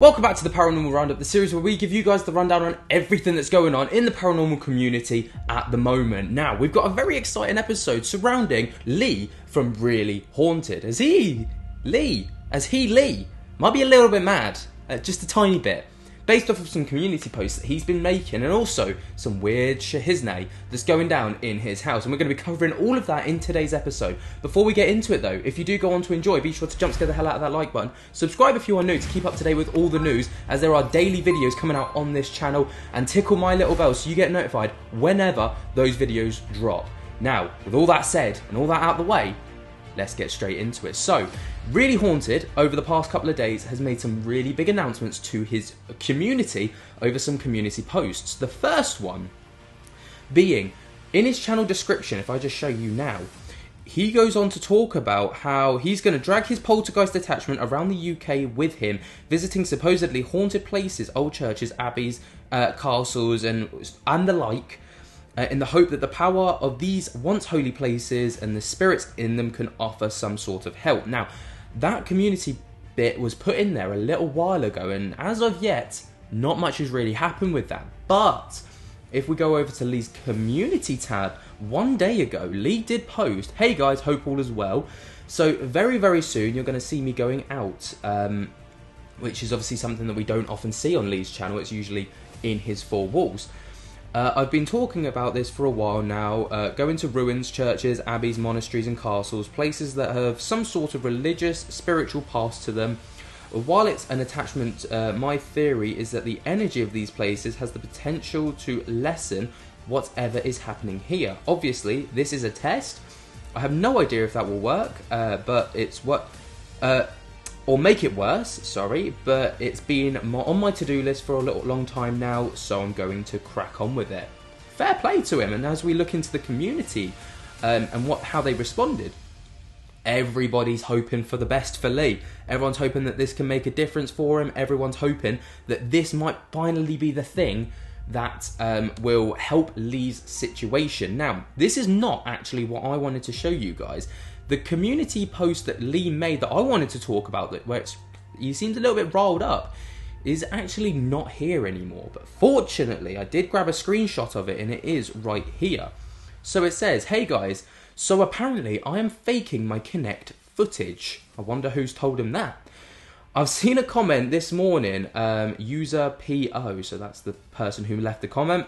Welcome back to the Paranormal Roundup, the series where we give you guys the rundown on everything that's going on in the paranormal community at the moment. Now, we've got a very exciting episode surrounding Lee from Really Haunted. As he, Lee, might be a little bit mad, just a tiny bit, based off of some community posts that he's been making and also some weird shiznay that's going down in his house. And we're going to be covering all of that in today's episode. Before we get into it though, if you do go on to enjoy, be sure to jump scare the hell out of that like button. Subscribe if you are new to keep up to date with all the news, as there are daily videos coming out on this channel, and tickle my little bell so you get notified whenever those videos drop. Now, with all that said and all that out of the way, let's get straight into it. So, Really Haunted, over the past couple of days, has made some really big announcements to his community over some community posts. The first one being, in his channel description, if I just show you now, he goes on to talk about how he's going to drag his poltergeist detachment around the UK with him, visiting supposedly haunted places, old churches, abbeys, castles, and the like, in the hope that the power of these once holy places and the spirits in them can offer some sort of help. Now, that community bit was put in there a little while ago, and as of yet, not much has really happened with that. But if we go over to Lee's community tab, one day ago, Lee did post, "Hey guys, hope all is well." So very, very soon, you're going to see me going out, which is obviously something that we don't often see on Lee's channel. It's usually in his four walls. I've been talking about this for a while now, going to ruins, churches, abbeys, monasteries and castles, places that have some sort of religious, spiritual past to them. While it's an attachment, my theory is that the energy of these places has the potential to lessen whatever is happening here. Obviously, this is a test. I have no idea if that will work, but it's what... or make it worse, sorry, but it's been on my to-do list for a long time now, so I'm going to crack on with it. Fair play to him, and as we look into the community and how they responded, everybody's hoping for the best for Lee. Everyone's hoping that this can make a difference for him. Everyone's hoping that this might finally be the thing that will help Lee's situation. Now, this is not actually what I wanted to show you guys. The community post that Lee made that I wanted to talk about, where he seems a little bit riled up, is actually not here anymore. But fortunately, I did grab a screenshot of it and it is right here. So it says, "Hey guys, so apparently I am faking my Kinect footage." I wonder who's told him that. "I've seen a comment this morning, user PO," so that's the person who left the comment,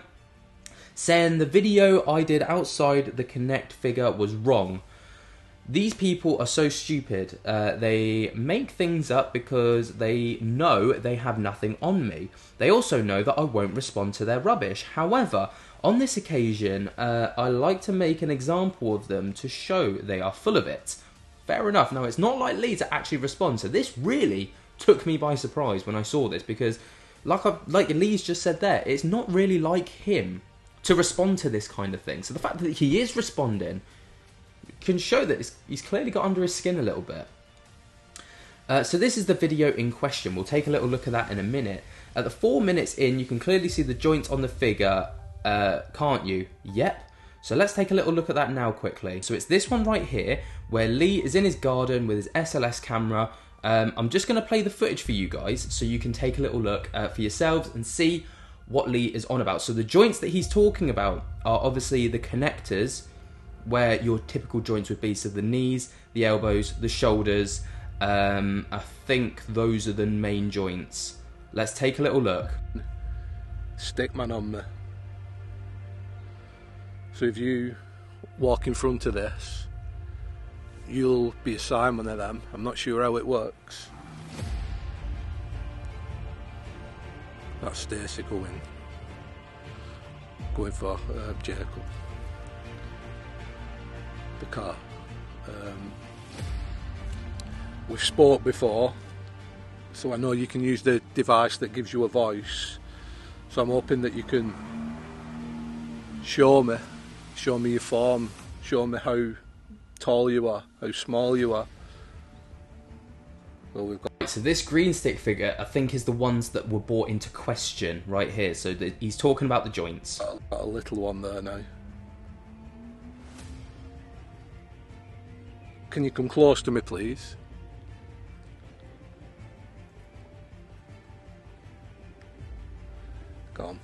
saying the video I did outside the Kinect figure was wrong. These people are so stupid. They make things up because they know they have nothing on me. They also know that I won't respond to their rubbish. However, on this occasion, I like to make an example of them to show they are full of it." Fair enough. Now, it's not like Lee to actually respond, so this really took me by surprise when I saw this, because like Lee's just said there, it's not really like him to respond to this kind of thing. So the fact that he is responding can show that he's clearly got under his skin a little bit. So this is the video in question. We'll take a little look at that in a minute. At the 4 minutes in, you can clearly see the joints on the figure, can't you? Yep. So let's take a little look at that now quickly. So it's this one right here, where Lee is in his garden with his SLS camera. I'm just going to play the footage for you guys, so you can take a little look for yourselves and see what Lee is on about. So the joints that he's talking about are obviously the connectors, where your typical joints would be, so the knees, the elbows, the shoulders. I think those are the main joints. Let's take a little look. Stickman on me. So if you walk in front of this, you'll be assigned one of them. I'm not sure how it works. That's Stacey going for Jacob. The car. We've spoke before, so I know you can use the device that gives you a voice, so I'm hoping that you can show me your form, show me how tall you are, how small you are. Well, we've got... So this green stick figure, I think, is the ones that were brought into question right here. So he's talking about the joints. Got a little one there now. Can you come close to me, please? on.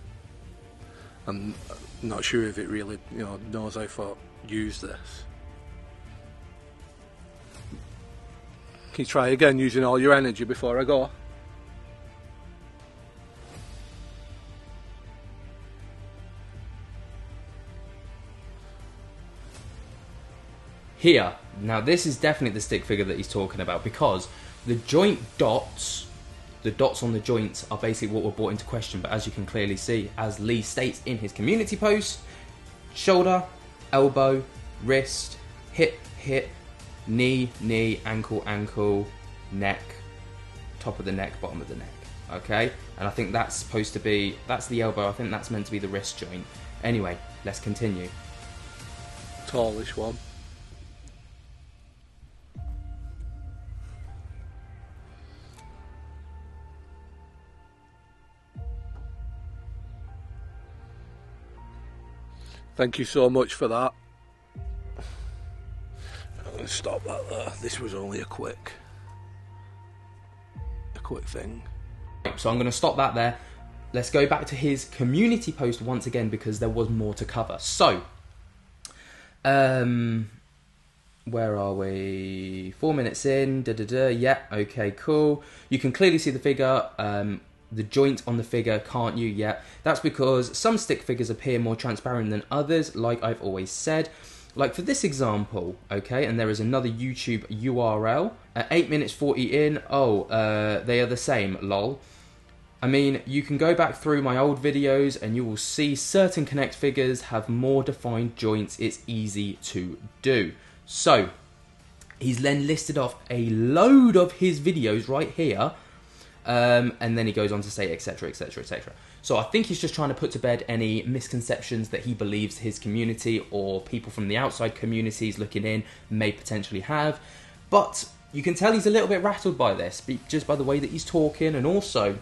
I'm not sure if it really, knows how to use this. Can you try again using all your energy before I go? Here, now this is definitely the stick figure that he's talking about, because the joint dots, the dots on the joints are basically what were brought into question. But as you can clearly see, as Lee states in his community post, shoulder, elbow, wrist, hip, knee, ankle, neck, top of the neck, bottom of the neck. Okay, and I think that's supposed to be, that's the elbow. I think that's meant to be the wrist joint. Anyway, let's continue. Tallish one. Thank you so much for that. I'm going to stop that there. This was only a quick thing. So I'm going to stop that there. Let's go back to his community post once again, because there was more to cover. So, where are we? 4 minutes in. Yeah, okay, cool. You can clearly see the figure. The joint on the figure, can't you? Yeah, that's because some stick figures appear more transparent than others, like I've always said. Like for this example, okay, and there is another YouTube URL at 8 minutes 40 in. Oh, they are the same, lol. I mean, you can go back through my old videos and you will see certain Connect figures have more defined joints. It's easy to do. So, he's then listed off a load of his videos right here. And then he goes on to say, etc, etc, etc. So I think he's just trying to put to bed any misconceptions that he believes his community or people from the outside communities looking in may potentially have. But you can tell he's a little bit rattled by this, just by the way that he's talking. And also,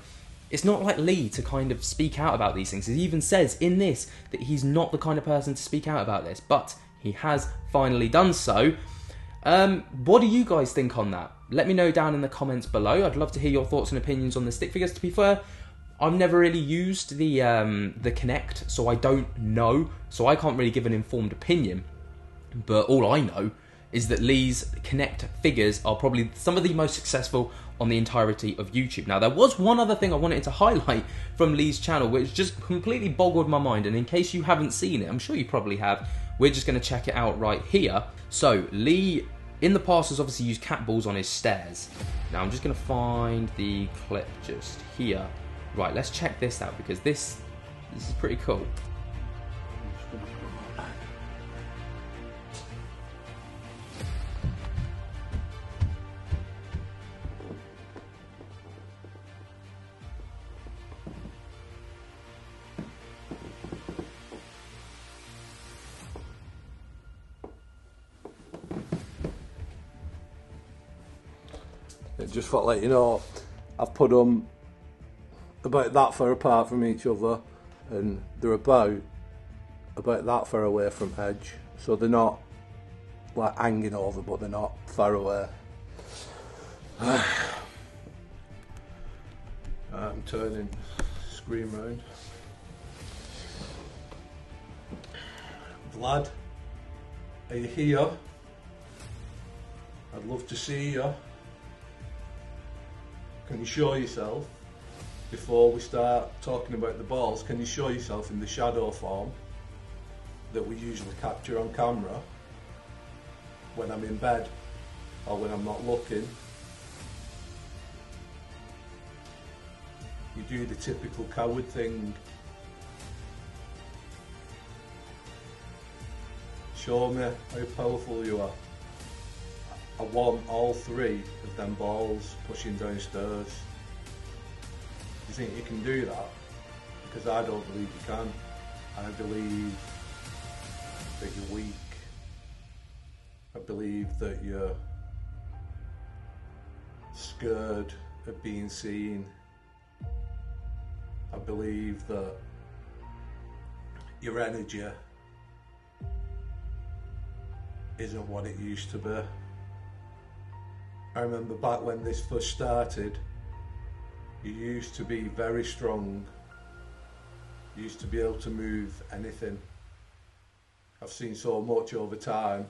it's not like Lee to kind of speak out about these things. He even says in this that he's not the kind of person to speak out about this, but he has finally done so. What do you guys think on that? Let me know down in the comments below. I'd love to hear your thoughts and opinions on the stick figures. To be fair, I've never really used the Connect, so I don't know. So I can't really give an informed opinion. But all I know is that Lee's Connect figures are probably some of the most successful on the entirety of YouTube. Now, there was one other thing I wanted to highlight from Lee's channel, which just completely boggled my mind. And in case you haven't seen it, I'm sure you probably have, we're just going to check it out right here. So, Lee, in the past, has obviously used cat balls on his stairs. Now, I'm just going to find the clip just here. Right, let's check this out, because this is pretty cool. Just thought, let you know, I've put them about that far apart from each other, and they're about that far away from edge, so they're not like hanging over, but they're not far away. I'm turning screen round. Vlad, are you here? I'd love to see you. Can you show yourself before we start talking about the balls? Can you show yourself in the shadow form that we usually capture on camera when I'm in bed or when I'm not looking? You do the typical coward thing. Show me how powerful you are. I want all three of them balls pushing downstairs. Do you think you can do that? Because I don't believe you can. I believe that you're weak. I believe that you're scared of being seen. I believe that your energy isn't what it used to be. I remember back when this first started, you used to be very strong You used to be able to move anything. I've seen so much over time,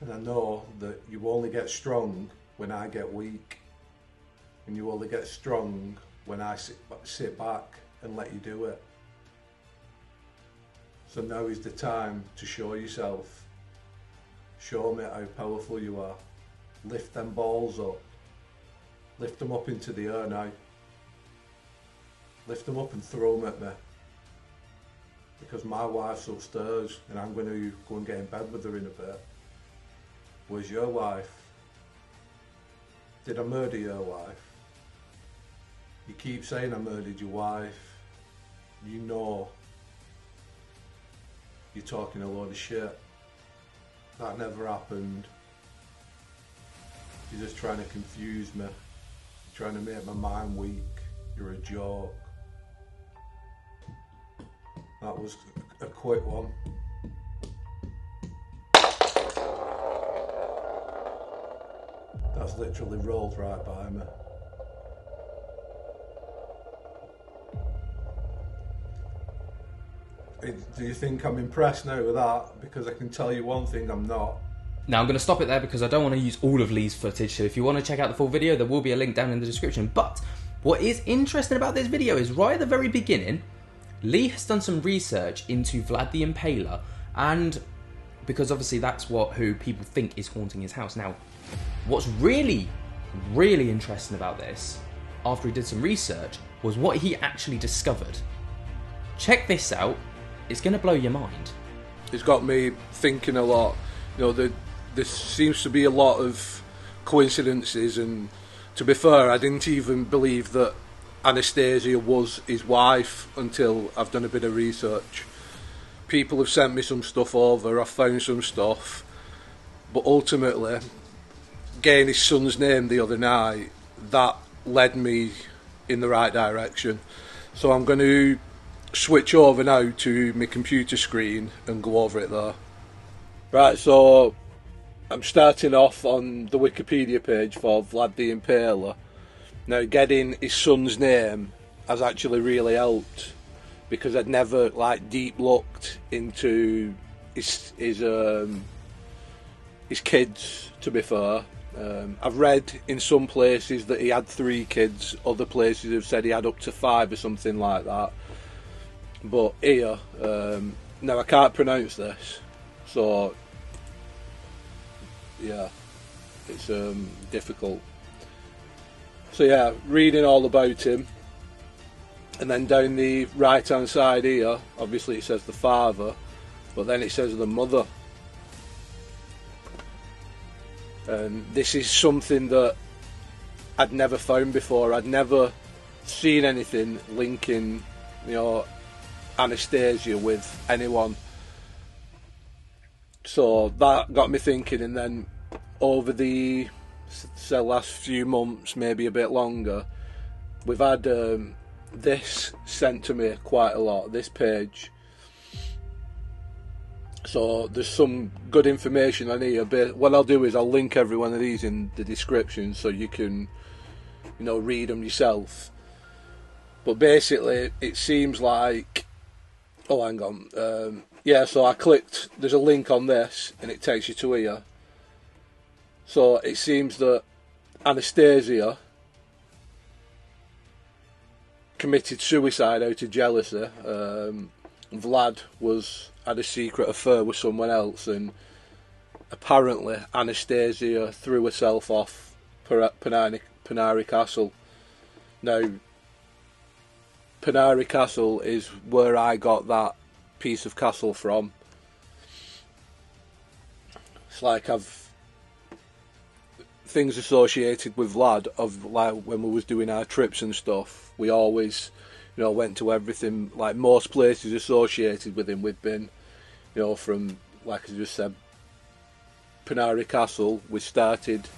and I know that you only get strong when I get weak, and you only get strong when I sit back and let you do it. So now is the time to show yourself. Show me how powerful you are. Lift them balls up. Lift them up into the air now. Lift them up and throw them at me. Because my wife's upstairs and I'm going to go and get in bed with her in a bit. Where's your wife? Did I murder your wife? You keep saying I murdered your wife. You know you're talking a load of shit. That never happened. You're just trying to confuse me. You're trying to make my mind weak. You're a joke. That was a quick one. That's literally rolled right by me. Do you think I'm impressed now with that? Because I can tell you one thing, I'm not. Now I'm going to stop it there because I don't want to use all of Lee's footage, so if you want to check out the full video, there will be a link down in the description. But what is interesting about this video is right at the very beginning, Lee has done some research into Vlad the Impaler, and because obviously that's who people think is haunting his house. Now, what's really, really interesting about this, after he did some research, was what he actually discovered. Check this out. It's going to blow your mind. It's got me thinking a lot. You know, there seems to be a lot of coincidences, and to be fair, I didn't even believe that Anastasia was his wife until I've done a bit of research. People have sent me some stuff over, I've found some stuff, but ultimately, getting his son's name the other night, that led me in the right direction. So I'm going to switch over now to my computer screen and go over it there. Right, so I'm starting off on the Wikipedia page for Vlad the Impaler. Now, getting his son's name has actually really helped, because I'd never deep looked into his kids, to be fair. I've read in some places that he had 3 kids, other places have said he had up to 5 or something like that. But here, now I can't pronounce this, so yeah, it's difficult. So yeah, reading all about him, and then down the right hand side here, obviously it says the father, but then it says the mother. And this is something that I'd never found before. I'd never seen anything linking, you know, Anastasia with anyone. So that got me thinking, and then over the last few months, maybe a bit longer, we've had this sent to me quite a lot, this page. So there's some good information on here. What I'll do is I'll link every one of these in the description so you can, you know, read them yourself. But basically it seems like, oh hang on, yeah, so I clicked, there's a link on this and it takes you to here. So it seems that Anastasia committed suicide out of jealousy. Vlad had a secret affair with someone else, and apparently Anastasia threw herself off Penary Castle. Now, Penary Castle is where I got that piece of castle from. It's like things associated with Vlad, of like when we was doing our trips and stuff, we always, you know, went to everything, like most places associated with him. We've been, you know, from, like I just said, Penary Castle. We started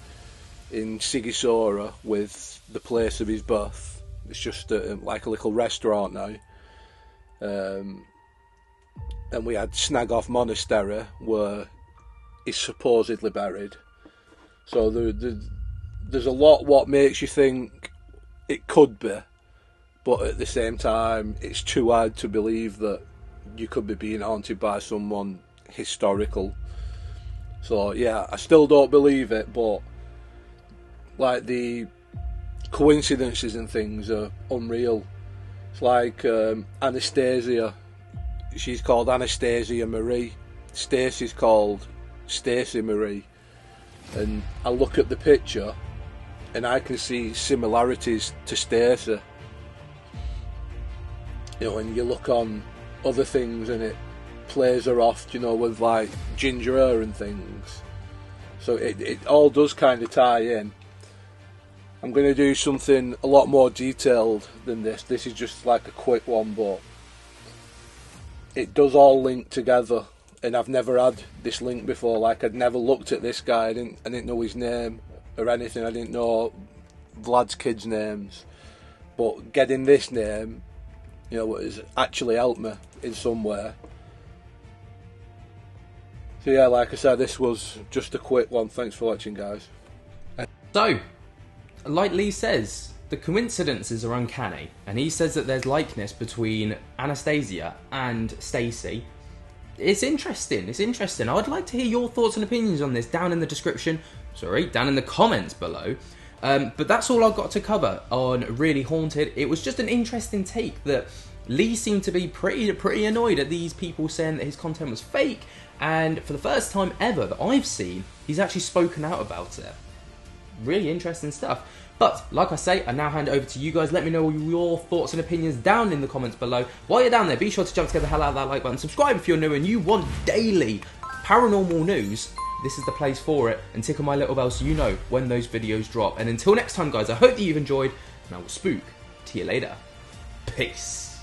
in Sigisora with the place of his birth. It's just like a little restaurant now. Then we had Snagoff Monastery, where he's supposedly buried. So there's a lot what makes you think it could be, but at the same time, it's too hard to believe that you could be being haunted by someone historical. So yeah, I still don't believe it, but like the coincidences and things are unreal. It's like Anastasia, she's called Anastasia Marie, Stacey's called Stacey Marie, and I look at the picture and I can see similarities to Stacey. You know, when you look on other things and it plays her off, you know, with like ginger hair and things. So it all does kind of tie in. I'm going to do something a lot more detailed than this. This is just like a quick one, but it does all link together. And I've never had this link before. Like, I'd never looked at this guy. I didn't know his name or anything. I didn't know Vlad's kids' names. But getting this name, you know, has actually helped me in some way. So yeah, like I said, this was just a quick one. Thanks for watching, guys. So, like Lee says, the coincidences are uncanny, and he says that there's likeness between Anastasia and Stacey. It's interesting, I would like to hear your thoughts and opinions on this down in the down in the comments below. But that's all I've got to cover on Really Haunted. It was just an interesting take that Lee seemed to be pretty annoyed at these people saying that his content was fake, and for the first time ever that I've seen, he's actually spoken out about it. Really interesting stuff. But, like I say, I now hand it over to you guys. Let me know your thoughts and opinions down in the comments below. While you're down there, be sure to jump to the hell out of that like button. Subscribe if you're new and you want daily paranormal news. This is the place for it. And tickle my little bell so you know when those videos drop. And until next time, guys, I hope that you've enjoyed. And I will spook to you later. Peace.